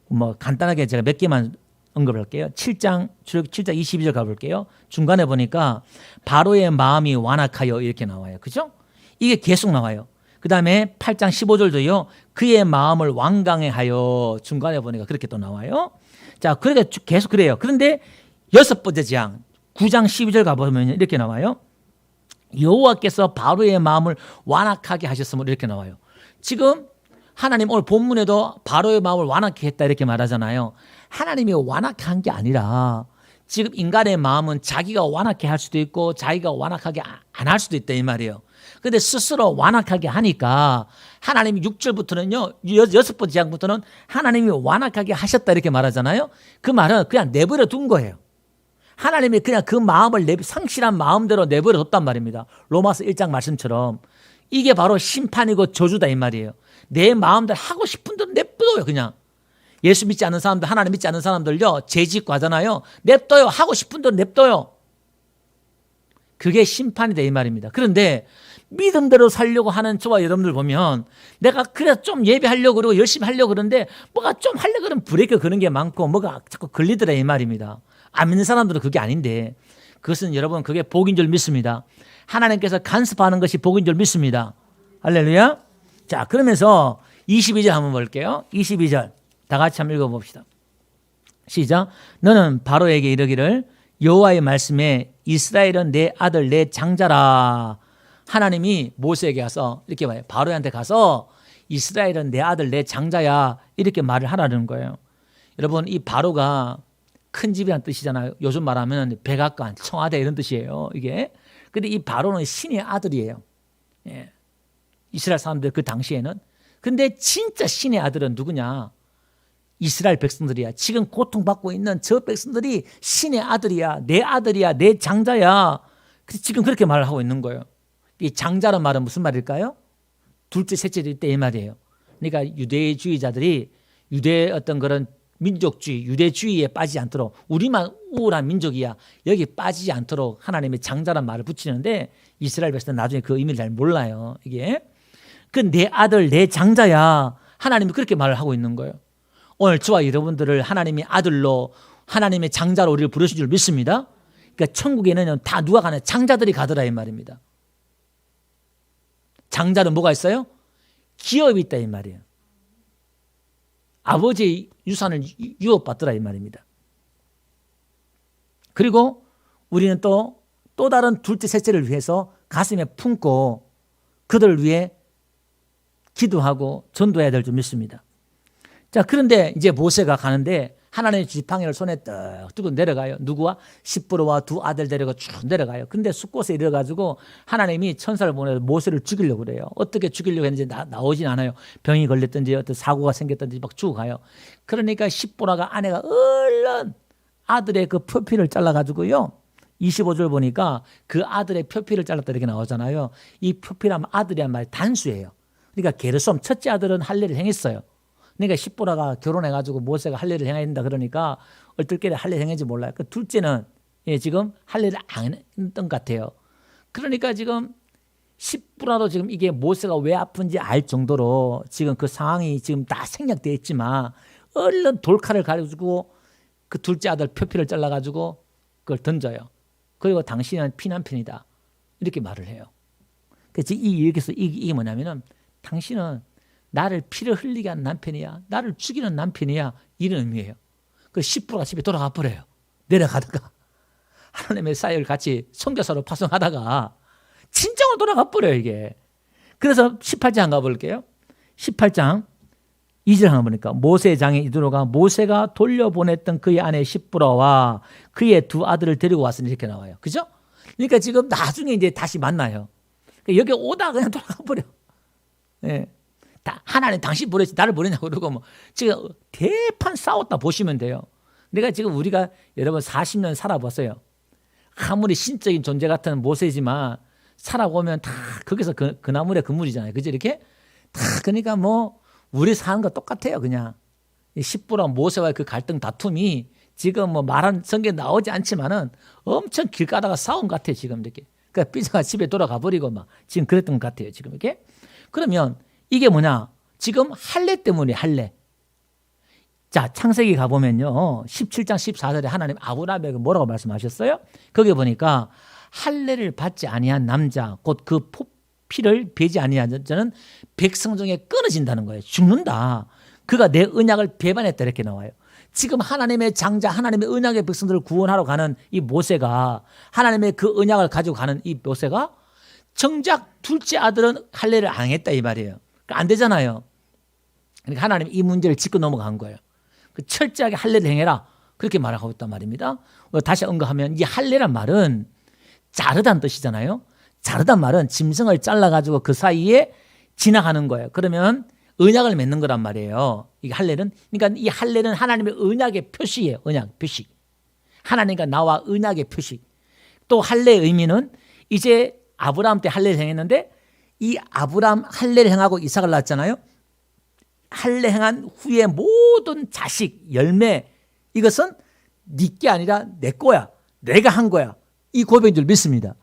뭐 간단하게 제가 몇 개만 언급할게요. 7장 출애굽기 7장 22절 가볼게요. 중간에 보니까 바로의 마음이 완악하여 이렇게 나와요. 그죠? 이게 계속 나와요. 그 다음에 8장 15절도요. 그의 마음을 완강해 하여 중간에 보니까 그렇게 또 나와요. 자, 그러니까 계속 그래요. 그런데 6번째 재앙 9장 12절 가보면 이렇게 나와요. 여호와께서 바로의 마음을 완악하게 하셨으므로 이렇게 나와요. 지금 하나님 오늘 본문에도 바로의 마음을 완악하게 했다 이렇게 말하잖아요. 하나님이 완악한 게 아니라 지금 인간의 마음은 자기가 완악하게 할 수도 있고 자기가 완악하게 안 할 수도 있다 이 말이에요. 그런데 스스로 완악하게 하니까 하나님이 6절부터는요. 6번째 장부터는 하나님이 완악하게 하셨다 이렇게 말하잖아요. 그 말은 그냥 내버려 둔 거예요. 하나님이 그냥 그 마음을 상실한 마음대로 내버려 뒀단 말입니다. 로마서 1장 말씀처럼 이게 바로 심판이고 저주다 이 말이에요. 내 마음대로 하고 싶은 대로 냅둬요. 그냥 예수 믿지 않는 사람들, 하나님 믿지 않는 사람들요, 죄짓고 하잖아요. 냅둬요. 하고 싶은 대로 냅둬요. 그게 심판이 돼 이 말입니다. 그런데 믿음대로 살려고 하는 저와 여러분들 보면 내가 그래 좀 예배하려고 그러고 열심히 하려고 그러는데 뭐가 좀 하려고 그러면 브레이크 거는 게 많고 뭐가 자꾸 걸리더라 이 말입니다. 안 믿는 사람들은 그게 아닌데 그것은 여러분 그게 복인 줄 믿습니다. 하나님께서 간섭하는 것이 복인 줄 믿습니다. 할렐루야. 자, 그러면서 22절 한번 볼게요. 22절 다 같이 한번 읽어봅시다. 시작. 너는 바로에게 이르기를 여호와의 말씀에 이스라엘은 내 아들 내 장자라. 하나님이 모세에게 가서 이렇게 말해요. 바로한테 가서 이스라엘은 내 아들 내 장자야 이렇게 말을 하라는 거예요. 여러분 이 바로가 큰 집이라는 뜻이잖아요. 요즘 말하면 백악관, 청와대 이런 뜻이에요. 이게. 근데 이 바로는 신의 아들이에요. 예. 이스라엘 사람들 그 당시에는. 근데 진짜 신의 아들은 누구냐? 이스라엘 백성들이야. 지금 고통받고 있는 저 백성들이 신의 아들이야. 내 아들이야. 내 장자야. 지금 그렇게 말을 하고 있는 거예요. 이 장자란 말은 무슨 말일까요? 둘째, 셋째 때 이 말이에요. 그러니까 유대주의자들이 유대의 어떤 그런 민족주의, 유대주의에 빠지지 않도록 우리만 우월한 민족이야. 여기 빠지지 않도록 하나님의 장자란 말을 붙이는데 이스라엘 백성은 나중에 그 의미를 잘 몰라요. 이게. 그 내 아들, 내 장자야. 하나님이 그렇게 말을 하고 있는 거예요. 오늘 저와 여러분들을 하나님의 아들로 하나님의 장자로 우리를 부르신 줄 믿습니다. 그러니까 천국에는 다 누가 가냐? 장자들이 가더라 이 말입니다. 장자는 뭐가 있어요? 기업이 있다 이 말이에요. 아버지의 유산을 유업받더라 이 말입니다. 그리고 우리는 또 다른 둘째 셋째를 위해서 가슴에 품고 그들을 위해 기도하고 전도해야 될 줄 믿습니다. 자, 그런데 이제 모세가 가는데 하나님의 지팡이를 손에 떡 두고 내려가요. 누구와? 십부로와 두 아들 데리고 쭉 내려가요. 근데 숫곳에 이르러가지고 하나님이 천사를 보내서 모세를 죽이려고 그래요. 어떻게 죽이려고 했는지 나오진 않아요. 병이 걸렸든지 어떤 사고가 생겼든지 막 죽어가요. 그러니까 십부라가 아내가 얼른 아들의 그 표피를 잘라가지고요. 25절 보니까 그 아들의 표피를 잘랐다 이렇게 나오잖아요. 이 표피라면 아들이란 말이 단수예요. 그러니까 게르솜 첫째 아들은 할례를 행했어요. 그러니까 십보라가 결혼해가지고 모세가 할례를 행해야 된다 그러니까 얼떨결에 할례 행했는지 몰라요. 그 둘째는 지금 할례를 안 했던 것 같아요. 그러니까 지금 십보라도 지금 이게 모세가 왜 아픈지 알 정도로 지금 그 상황이 지금 다 생략되어 있지만 얼른 돌칼을 가지고 그 둘째 아들 표피를 잘라가지고 그걸 던져요. 그리고 당신은 피난편이다 이렇게 말을 해요. 그래서 여기서 이게 뭐냐면은 당신은 나를 피를 흘리게 한 남편이야. 나를 죽이는 남편이야. 이런 의미예요. 그 십부가 집에 돌아가 버려요. 내려가다가 하나님의 사역을 같이 선교사로 파송하다가 진정으로 돌아가 버려요 이게. 그래서 18장 가볼게요. 18장 2절 한번 보니까 모세의 장에 이두로가 모세가 돌려보냈던 그의 아내 십부라와 그의 두 아들을 데리고 왔으니 이렇게 나와요. 그죠? 그러니까 지금 나중에 이제 다시 만나요. 여기 오다가 그냥 돌아가 버려. 예. 하나님 당신 보냈지 나를 보내냐고 그러고 뭐 지금 대판 싸웠다 보시면 돼요. 내가 지금 우리가 여러분 40년 살아봤어요. 아무리 신적인 존재 같은 모세지만 살아보면 다 거기서 그 나물의 그물이잖아요. 그죠? 이렇게 다 그러니까 뭐 우리 사는 거 똑같아요. 그냥 십부라 모세와의 그 갈등 다툼이 지금 뭐 말한 성경에 나오지 않지만은 엄청 길 가다가 싸운 것 같아요. 지금 이렇게. 그러니까 삐져가 집에 돌아가 버리고 막 지금 그랬던 것 같아요. 지금 이렇게. 그러면 이게 뭐냐? 지금 할례 때문에 할례. 자, 창세기 가보면요. 17장 14절에 하나님 아브라함에게 뭐라고 말씀하셨어요? 거기 보니까 할례를 받지 아니한 남자 곧 그 피를 베지 아니한 자는 백성 중에 끊어진다는 거예요. 죽는다. 그가 내 언약을 배반했다 이렇게 나와요. 지금 하나님의 장자 하나님의 언약의 백성들을 구원하러 가는 이 모세가 하나님의 그 언약을 가지고 가는 이 모세가 정작 둘째 아들은 할례를 안 했다 이 말이에요. 안 되잖아요. 그러니까 하나님 이 문제를 짚고 넘어간 거예요. 철저하게 할례를 행해라 그렇게 말하고 있단 말입니다. 다시 언급하면 이 할례란 말은 자르다는 뜻이잖아요. 자르단 말은 짐승을 잘라가지고 그 사이에 지나가는 거예요. 그러면 언약을 맺는 거란 말이에요. 이 할례는 그러니까 이 할례는 하나님의 언약의 표시예요. 언약 표시. 하나님과 나와 언약의 표시. 또 할례의 의미는 이제 아브라함 때 할례를 행했는데 이 아브라함 할례를 행하고 이삭을 낳았잖아요. 할례 행한 후에 모든 자식 열매 이것은 네게 아니라 내 거야. 내가 한 거야. 이 고백인 줄 믿습니다.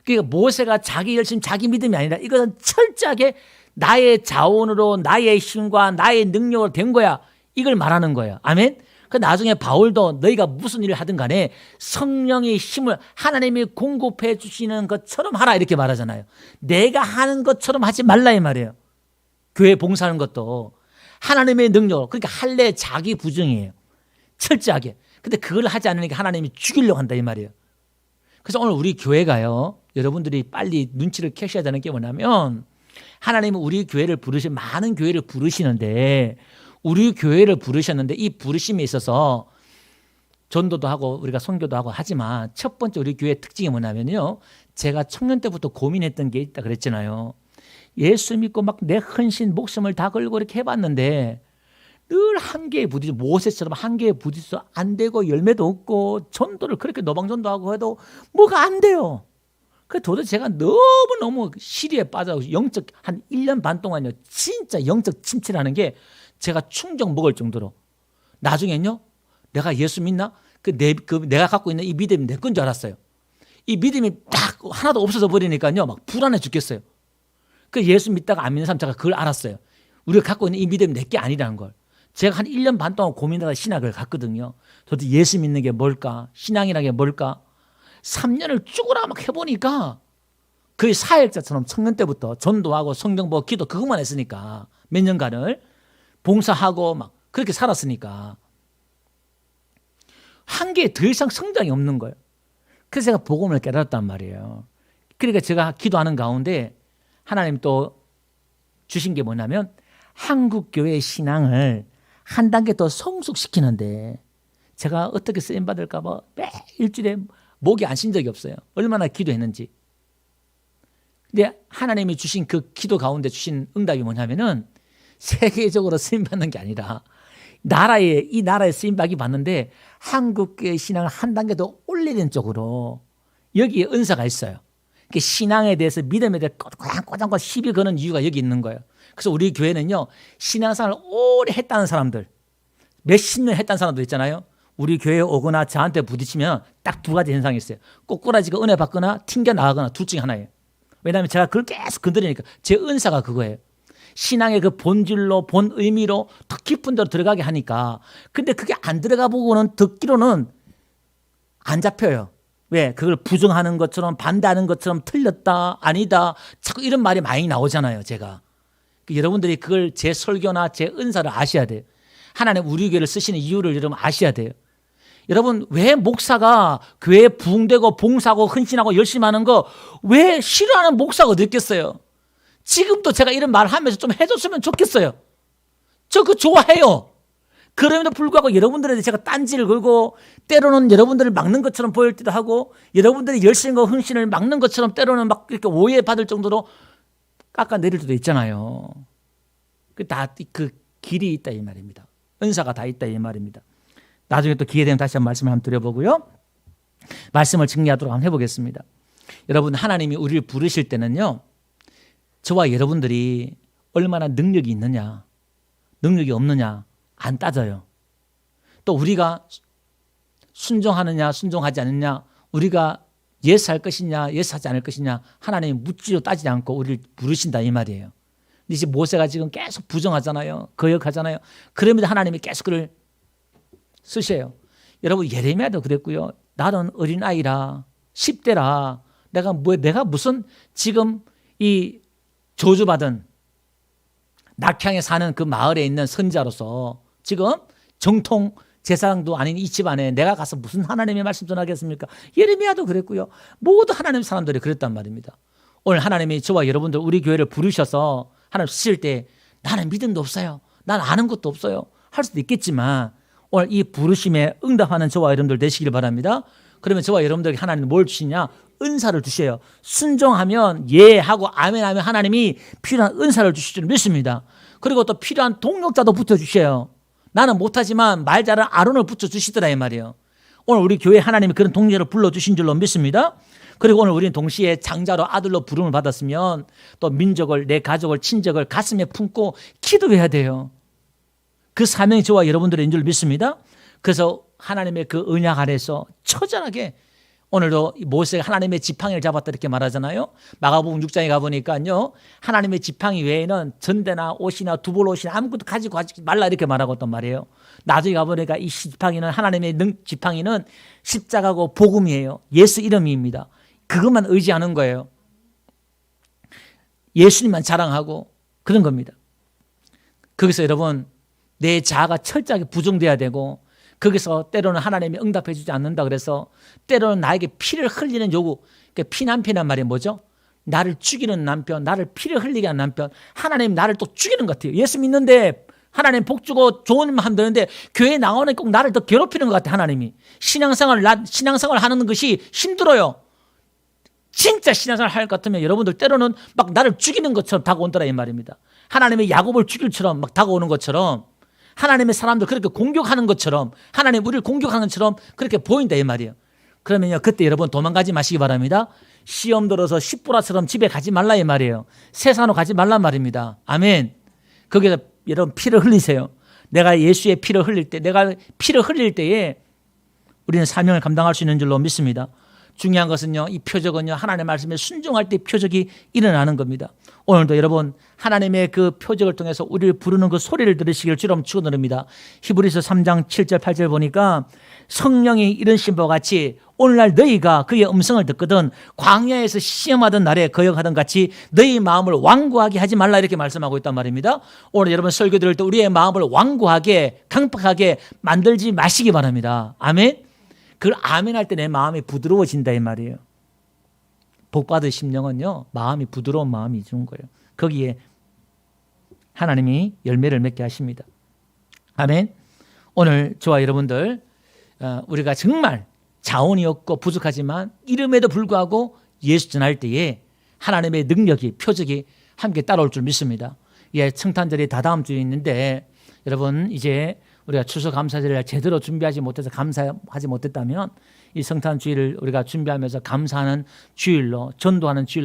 그러니까 모세가 자기 열심, 자기 믿음이 아니라 이것은 철저하게 나의 자원으로 나의 힘과 나의 능력으로 된 거야. 이걸 말하는 거예요. 아멘. 그 나중에 바울도 너희가 무슨 일을 하든 간에 성령의 힘을 하나님이 공급해 주시는 것처럼 하라 이렇게 말하잖아요. 내가 하는 것처럼 하지 말라 이 말이에요. 교회 봉사하는 것도 하나님의 능력으로, 그러니까 할례 자기 부정이에요. 철저하게. 근데 그걸 하지 않으니까 하나님이 죽이려고 한다 이 말이에요. 그래서 오늘 우리 교회가요, 여러분들이 빨리 눈치를 캐셔야 되는 게 뭐냐면, 하나님은 우리 교회를 많은 교회를 부르시는데, 우리 교회를 부르셨는데 이 부르심에 있어서 전도도 하고 우리가 선교도 하고 하지만 첫 번째 우리 교회의 특징이 뭐냐면요, 제가 청년 때부터 고민했던 게 있다 그랬잖아요. 예수 믿고 막 내 헌신 목숨을 다 걸고 이렇게 해봤는데 늘 한계에 부딪혀, 모세처럼 한계에 부딪혀 안 되고 열매도 없고 전도를 그렇게 노방전도하고 해도 뭐가 안 돼요. 그 도대체 제가 너무너무 시리에 빠져서 영적 한 1년 반 동안요, 진짜 영적 침체라는 게 제가 충격 먹을 정도로, 나중엔요 내가 예수 믿나? 내가 갖고 있는 이 믿음이 내 건 줄 알았어요. 이 믿음이 딱 하나도 없어져 버리니까요 막 불안해 죽겠어요. 그 예수 믿다가 안 믿는 사람, 제가 그걸 알았어요. 우리가 갖고 있는 이 믿음이 내 게 아니라는 걸. 제가 한 1년 반 동안 고민하다 신학을 갔거든요. 도대체 예수 믿는 게 뭘까? 신앙이라는 게 뭘까? 3년을 쭉으로 막 해보니까 거의 사역자처럼 청년 때부터 전도하고 성경 보고 기도 그것만 했으니까, 몇 년간을 봉사하고 막 그렇게 살았으니까 한계에 더 이상 성장이 없는 거예요. 그래서 제가 복음을 깨달았단 말이에요. 그러니까 제가 기도하는 가운데 하나님 또 주신 게 뭐냐면, 한국교회 신앙을 한 단계 더 성숙시키는데 제가 어떻게 쓰임받을까 봐 매 일주일에 목이 안 쉰 적이 없어요. 얼마나 기도했는지. 근데 하나님이 주신 그 기도 가운데 주신 응답이 뭐냐면은, 세계적으로 쓰임받는 게 아니라 이 나라에 쓰임받기 받는데 한국교회 신앙을 한 단계 더 올리는 쪽으로 여기에 은사가 있어요. 신앙에 대해서, 믿음에 대해서 꼬장꼬장 시비 거는 이유가 여기 있는 거예요. 그래서 우리 교회는요, 신앙생활을 오래 했다는 사람들, 몇십 년 했다는 사람들 있잖아요. 우리 교회에 오거나 저한테 부딪히면 딱 두 가지 현상이 있어요. 꼬꾸라지가 은혜 받거나 튕겨 나가거나 둘 중에 하나예요. 왜냐하면 제가 그걸 계속 건드리니까. 제 은사가 그거예요. 신앙의 그 본질로, 본 의미로 더 깊은 데로 들어가게 하니까. 근데 그게 안 들어가 보고는 듣기로는 안 잡혀요. 왜? 그걸 부정하는 것처럼, 반대하는 것처럼, 틀렸다, 아니다, 자꾸 이런 말이 많이 나오잖아요, 제가. 여러분들이 그걸, 제 설교나 제 은사를 아셔야 돼요. 하나님 우리 교회를 쓰시는 이유를 여러분 아셔야 돼요. 여러분, 왜 목사가 교회에 부흥되고 봉사하고 헌신하고 열심히 하는 거 왜 싫어하는 목사가 어디 있겠어요? 지금도 제가 이런 말 하면서 좀 해줬으면 좋겠어요. 저 그거 좋아해요. 그럼에도 불구하고 여러분들한테 제가 딴지를 걸고, 때로는 여러분들을 막는 것처럼 보일 때도 하고, 여러분들이 열심과 헌신을 막는 것처럼 때로는 막 이렇게 오해받을 정도로 깎아내릴 때도 있잖아요. 그 길이 있다 이 말입니다. 은사가 다 있다 이 말입니다. 나중에 또 기회 되면 다시 한번 말씀을 한번 드려보고요, 말씀을 정리하도록 한번 해보겠습니다. 여러분, 하나님이 우리를 부르실 때는요, 저와 여러분들이 얼마나 능력이 있느냐, 능력이 없느냐 안 따져요. 또 우리가 순종하느냐 순종하지 않느냐, 우리가 예스할 것이냐 예스하지 않을 것이냐 하나님이 묻지도 따지지 않고 우리를 부르신다 이 말이에요. 근데 이제 모세가 지금 계속 부정하잖아요. 거역하잖아요. 그러면서 하나님이 계속 그를 쓰셔요. 여러분, 예레미야도 그랬고요. 나는 어린아이라 10대라 내가 무슨 지금 이 저주받은 낙향에 사는 그 마을에 있는 선자로서 지금 정통 제사장도 아닌 이 집안에 내가 가서 무슨 하나님의 말씀 전하겠습니까? 예레미야도 그랬고요. 모두 하나님 사람들이 그랬단 말입니다. 오늘 하나님이 저와 여러분들 우리 교회를 부르셔서 하나님 쓰실 때 나는 믿음도 없어요, 난 아는 것도 없어요 할 수도 있겠지만, 오늘 이 부르심에 응답하는 저와 여러분들 되시길 바랍니다. 그러면 저와 여러분들에게 하나님은 뭘 주시냐? 은사를 주셔요. 순종하면 예 하고 아멘 하면 하나님이 필요한 은사를 주실 줄 믿습니다. 그리고 또 필요한 동력자도 붙여주셔요. 나는 못하지만 말 잘하는 아론을 붙여주시더라 이 말이에요. 오늘 우리 교회 하나님이 그런 동력을 불러주신 줄로 믿습니다. 그리고 오늘 우리는 동시에 장자로 아들로 부름을 받았으면 또 민족을, 내 가족을, 친족을 가슴에 품고 기도해야 돼요. 그 사명이 저와 여러분들인 줄 믿습니다. 그래서 하나님의 그 언약 아래서 처절하게 오늘도 모세가 하나님의 지팡이를 잡았다 이렇게 말하잖아요. 마가복음 6장에 가보니까요, 하나님의 지팡이 외에는 전대나 옷이나 두벌옷이나 아무것도 가지고 가지 말라 이렇게 말하고 있단 말이에요. 나중에 가보니까 이 지팡이는 하나님의 지팡이는 십자가고 복음이에요. 예수 이름입니다. 그것만 의지하는 거예요. 예수님만 자랑하고 그런 겁니다. 거기서 여러분 내 자아가 철저하게 부정돼야 되고, 거기서 때로는 하나님이 응답해 주지 않는다 그래서 때로는 나에게 피를 흘리는 요구, 그러니까 피난편이란 말이 뭐죠? 나를 죽이는 남편, 나를 피를 흘리게 한 남편, 하나님 나를 또 죽이는 것 같아요. 예수 믿는데 하나님 복 주고 좋은 일만 하면 되는데 교회 나오는 꼭 나를 더 괴롭히는 것 같아요. 하나님이 신앙생활 하는 것이 힘들어요. 진짜 신앙생활 할 것 같으면 여러분들 때로는 막 나를 죽이는 것처럼 다가온다라 이 말입니다. 하나님의 야곱을 죽일처럼 막 다가오는 것처럼, 하나님의 사람들 그렇게 공격하는 것처럼, 하나님 우리를 공격하는 것처럼 그렇게 보인다 이 말이에요. 그러면요, 그때 여러분 도망가지 마시기 바랍니다. 시험 들어서 십부라처럼 집에 가지 말라 이 말이에요. 세상으로 가지 말란 말입니다. 아멘. 거기서 여러분 피를 흘리세요. 내가 예수의 피를 흘릴 때, 내가 피를 흘릴 때에 우리는 사명을 감당할 수 있는 줄로 믿습니다. 중요한 것은요, 이 표적은요, 하나님의 말씀에 순종할 때 표적이 일어나는 겁니다. 오늘도 여러분 하나님의 그 표적을 통해서 우리를 부르는 그 소리를 들으시길 주로 축원드립니다. 히브리서 3장 7절 8절 보니까 성령이 이르신 바와 같이 오늘날 너희가 그의 음성을 듣거든 광야에서 시험하던 날에 거역하던 같이 너희 마음을 완고하게 하지 말라 이렇게 말씀하고 있단 말입니다. 오늘 여러분 설교 들을 때 우리의 마음을 완고하게 강팍하게 만들지 마시기 바랍니다. 아멘. 그걸 아멘 할 때 내 마음이 부드러워진다 이 말이에요. 복받은 심령은요, 마음이 부드러운 마음이 주는 거예요. 거기에 하나님이 열매를 맺게 하십니다. 아멘. 오늘 저와 여러분들 우리가 정말 자원이 없고 부족하지만 이름에도 불구하고 예수 전할 때에 하나님의 능력이, 표적이 함께 따라올 줄 믿습니다. 예, 성탄절이 다다음 주에 있는데 여러분 이제 우리가 추수감사절을 제대로 준비하지 못해서 감사하지 못했다면 이 성탄 주일을 우리가 준비하면서 감사하는 주일로, 전도하는 주일